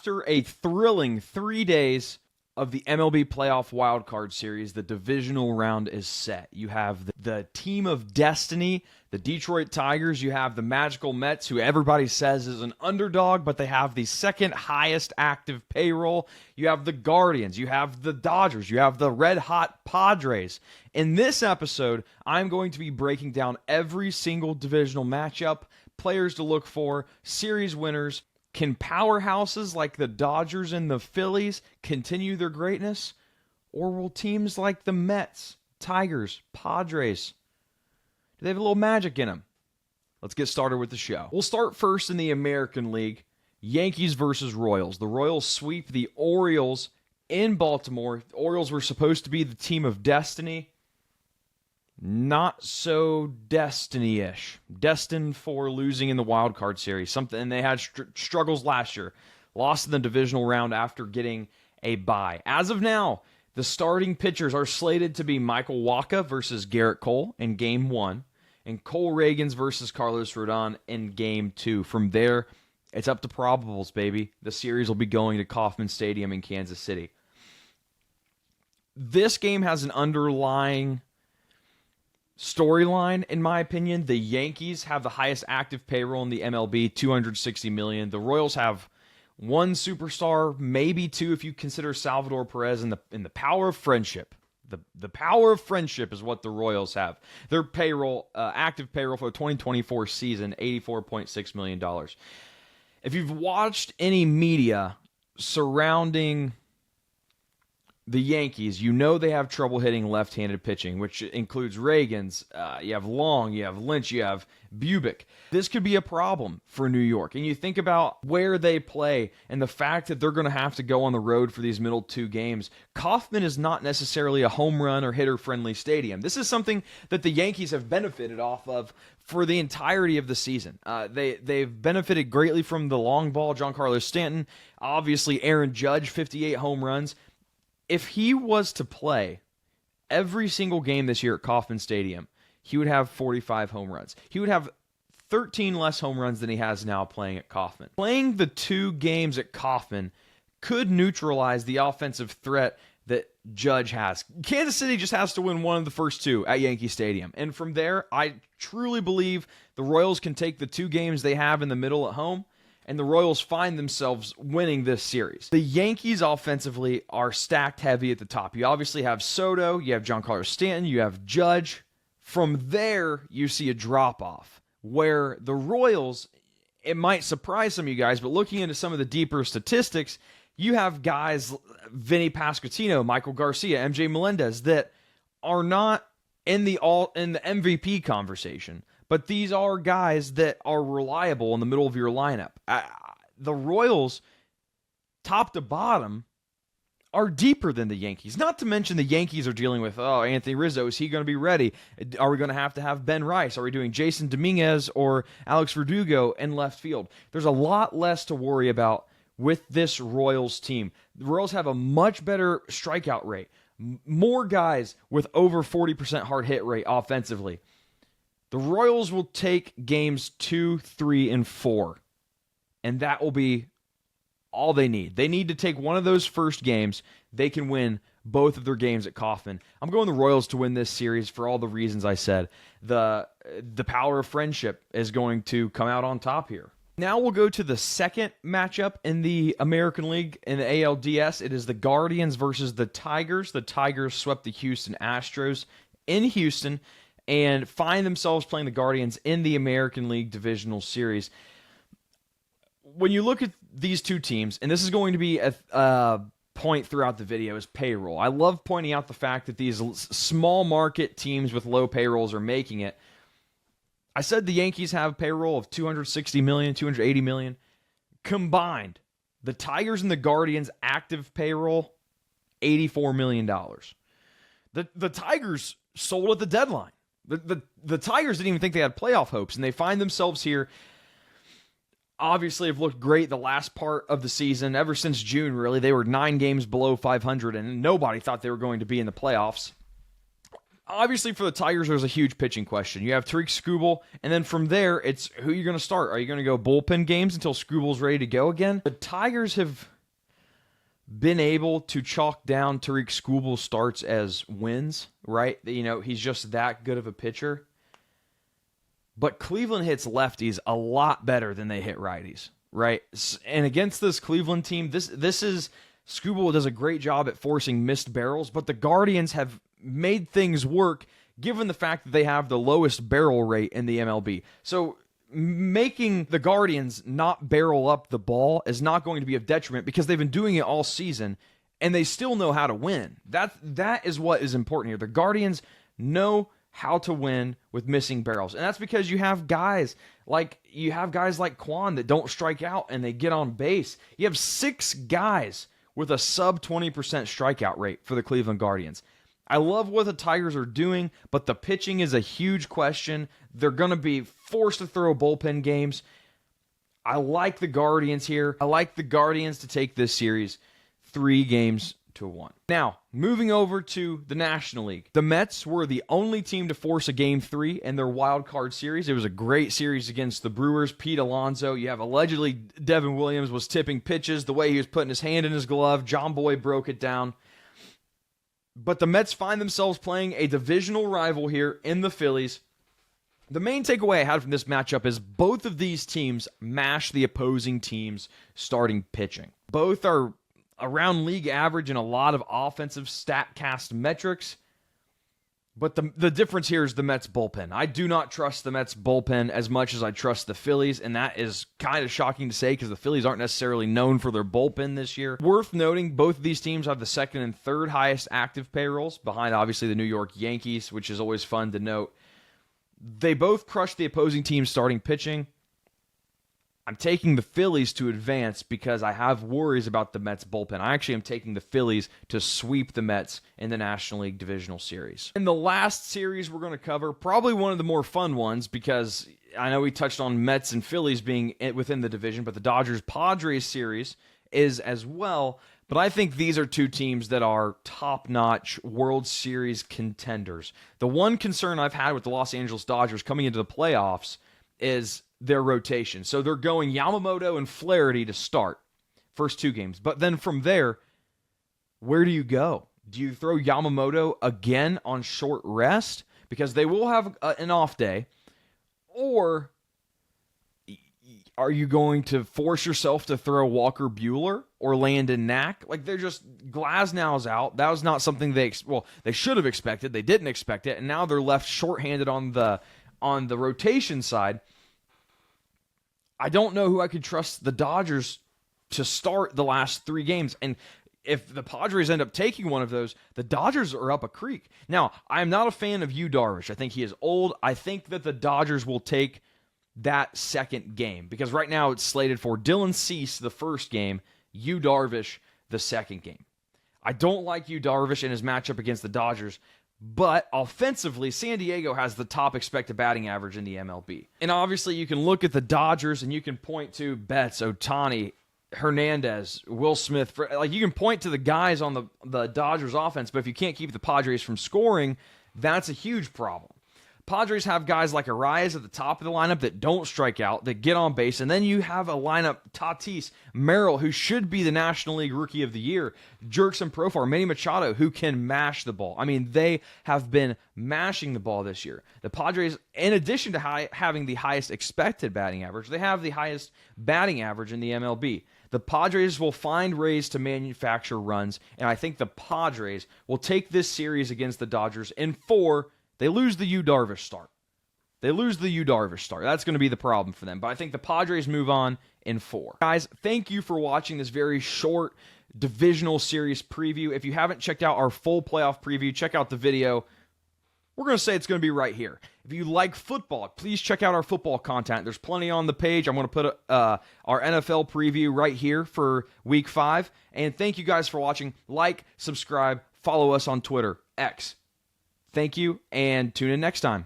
After a thrilling 3 days of the MLB Playoff Wildcard Series, the divisional round is set. You have the team of destiny, the Detroit Tigers. You have the Magical Mets, who everybody says is an underdog, but they have the second highest active payroll. You have the Guardians. You have the Dodgers. You have the red-hot Padres. In this episode, I'm going to be breaking down every single divisional matchup, players to look for, series winners. Can powerhouses like the Dodgers and the Phillies continue their greatness? Or will teams like the Mets, Tigers, Padres, do they have a little magic in them? Let's get started with the show. We'll start first in the American League. Yankees versus Royals. The Royals sweep the Orioles in Baltimore. The Orioles were supposed to be the team of destiny. Not so destiny-ish. Destined for losing in the wild card series. And they had struggles last year. Lost in the divisional round after getting a bye. As of now, the starting pitchers are slated to be Michael Wacha versus Garrett Cole in Game 1. And Cole Ragans versus Carlos Rodon in Game 2. From there, it's up to probables, baby. The series will be going to Kauffman Stadium in Kansas City. This game has an underlying storyline, in my opinion. The Yankees have the highest active payroll in the MLB, $260 million. The Royals have one superstar, maybe two if you consider Salvador Perez, in the power of friendship. The power of friendship is what the Royals have. Their payroll, active payroll for the 2024 season, $84.6 million. If you've watched any media surrounding the Yankees, you know they have trouble hitting left-handed pitching, which includes Ragans, you have Long, you have Lynch, you have Bubic. This could be a problem for New York. And you think about where they play and the fact that they're going to have to go on the road for these middle two games. Kauffman is not necessarily a home run or hitter-friendly stadium. This is something that the Yankees have benefited off of for the entirety of the season. They've benefited greatly from the long ball, Giancarlo Stanton. Obviously, Aaron Judge, 58 home runs. If he was to play every single game this year at Kauffman Stadium, he would have 45 home runs. He would have 13 less home runs than he has now playing at Kauffman. Playing the two games at Kauffman could neutralize the offensive threat that Judge has. Kansas City just has to win one of the first two at Yankee Stadium. And from there, I truly believe the Royals can take the two games they have in the middle at home, and the Royals find themselves winning this series. The Yankees offensively are stacked heavy at the top. You obviously have Soto, you have Giancarlo Stanton, you have Judge. From there, you see a drop-off, where the Royals, it might surprise some of you guys, but looking into some of the deeper statistics, you have guys, Vinny Pasquantino, Michael Garcia, MJ Melendez, that are not in the MVP conversation. But these are guys that are reliable in the middle of your lineup. The Royals, top to bottom, are deeper than the Yankees. Not to mention the Yankees are dealing with, Anthony Rizzo, is he going to be ready? Are we going to have Ben Rice? Are we doing Jason Dominguez or Alex Verdugo in left field? There's a lot less to worry about with this Royals team. The Royals have a much better strikeout rate. More guys with over 40% hard hit rate offensively. The Royals will take games 2, 3, and 4, and that will be all they need. They need to take one of those first games. They can win both of their games at Kauffman. I'm going the Royals to win this series for all the reasons I said. The power of friendship is going to come out on top here. Now we'll go to the second matchup in the American League in the ALDS. It is the Guardians versus the Tigers. The Tigers swept the Houston Astros in Houston and find themselves playing the Guardians in the American League Divisional Series. When you look at these two teams, and this is going to be a point throughout the video, is payroll. I love pointing out the fact that these small market teams with low payrolls are making it. I said the Yankees have payroll of $260 million, $280 million. Combined, the Tigers and the Guardians' active payroll, $84 million. The Tigers sold at the deadline. The Tigers didn't even think they had playoff hopes, and they find themselves here. Obviously, have looked great the last part of the season. Ever since June, really. They were 9 games below 500, and nobody thought they were going to be in the playoffs. Obviously, for the Tigers, there's a huge pitching question. You have Tariq Skubal, and then from there, it's who you're going to start. Are you going to go bullpen games until Skubal's ready to go again? The Tigers have been able to chalk down Tariq Skubal starts as wins, right? He's just that good of a pitcher. But Cleveland hits lefties a lot better than they hit righties, right? And against this Cleveland team, this is Skubal does a great job at forcing missed barrels, but the Guardians have made things work given the fact that they have the lowest barrel rate in the MLB. So making the Guardians not barrel up the ball is not going to be of detriment because they've been doing it all season and they still know how to win. That is what is important here. The Guardians know how to win with missing barrels. And that's because you have guys like Quan that don't strike out and they get on base. You have 6 guys with a sub 20% strikeout rate for the Cleveland Guardians. I love what the Tigers are doing, but the pitching is a huge question. They're going to be forced to throw bullpen games. I like the Guardians here. I like the Guardians to take this series 3-1. Now, moving over to the National League. The Mets were the only team to force a Game 3 in their wild card series. It was a great series against the Brewers. Pete Alonso. You have allegedly Devin Williams was tipping pitches the way he was putting his hand in his glove. John Boy broke it down. But the Mets find themselves playing a divisional rival here in the Phillies. The main takeaway I had from this matchup is both of these teams mash the opposing team's starting pitching. Both are around league average in a lot of offensive StatCast metrics. But the difference here is the Mets bullpen. I do not trust the Mets bullpen as much as I trust the Phillies, and that is kind of shocking to say because the Phillies aren't necessarily known for their bullpen this year. Worth noting, both of these teams have the second and third highest active payrolls, behind obviously the New York Yankees, which is always fun to note. They both crushed the opposing team's starting pitching. I'm taking the Phillies to advance because I have worries about the Mets bullpen. I actually am taking the Phillies to sweep the Mets in the National League Divisional Series. In the last series we're going to cover, probably one of the more fun ones because I know we touched on Mets and Phillies being within the division, but the Dodgers-Padres series is as well. But I think these are two teams that are top-notch World Series contenders. The one concern I've had with the Los Angeles Dodgers coming into the playoffs is their rotation. So they're going Yamamoto and Flaherty to start first 2 games. But then from there, where do you go? Do you throw Yamamoto again on short rest? Because they will have an off day. Or are you going to force yourself to throw Walker Buehler or Landon Knack? Like, they're just, Glasnow's out. That was not something they should have expected. They didn't expect it. And now they're left shorthanded on the rotation side. I don't know who I could trust the Dodgers to start the last 3 games. And if the Padres end up taking one of those, the Dodgers are up a creek. Now, I'm not a fan of Yu Darvish. I think he is old. I think that the Dodgers will take that second game because right now it's slated for Dylan Cease the first game, Yu Darvish the second game. I don't like Yu Darvish in his matchup against the Dodgers, but offensively, San Diego has the top expected batting average in the MLB. And obviously, you can look at the Dodgers and you can point to Betts, Ohtani, Hernandez, Will Smith. You can point to the guys on the Dodgers offense, but if you can't keep the Padres from scoring, that's a huge problem. Padres have guys like Arias at the top of the lineup that don't strike out, that get on base, and then you have a lineup, Tatis, Merrill, who should be the National League Rookie of the Year, Jerkson Profar, Manny Machado, who can mash the ball. I mean, they have been mashing the ball this year. The Padres, in addition to having the highest expected batting average, they have the highest batting average in the MLB. The Padres will find ways to manufacture runs, and I think the Padres will take this series against the Dodgers in 4. They lose the Yu Darvish start. That's going to be the problem for them. But I think the Padres move on in 4. Guys, thank you for watching this very short divisional series preview. If you haven't checked out our full playoff preview, check out the video. We're going to say it's going to be right here. If you like football, please check out our football content. There's plenty on the page. I'm going to put our NFL preview right here for Week 5. And thank you guys for watching. Like, subscribe, follow us on Twitter, X. Thank you, and tune in next time.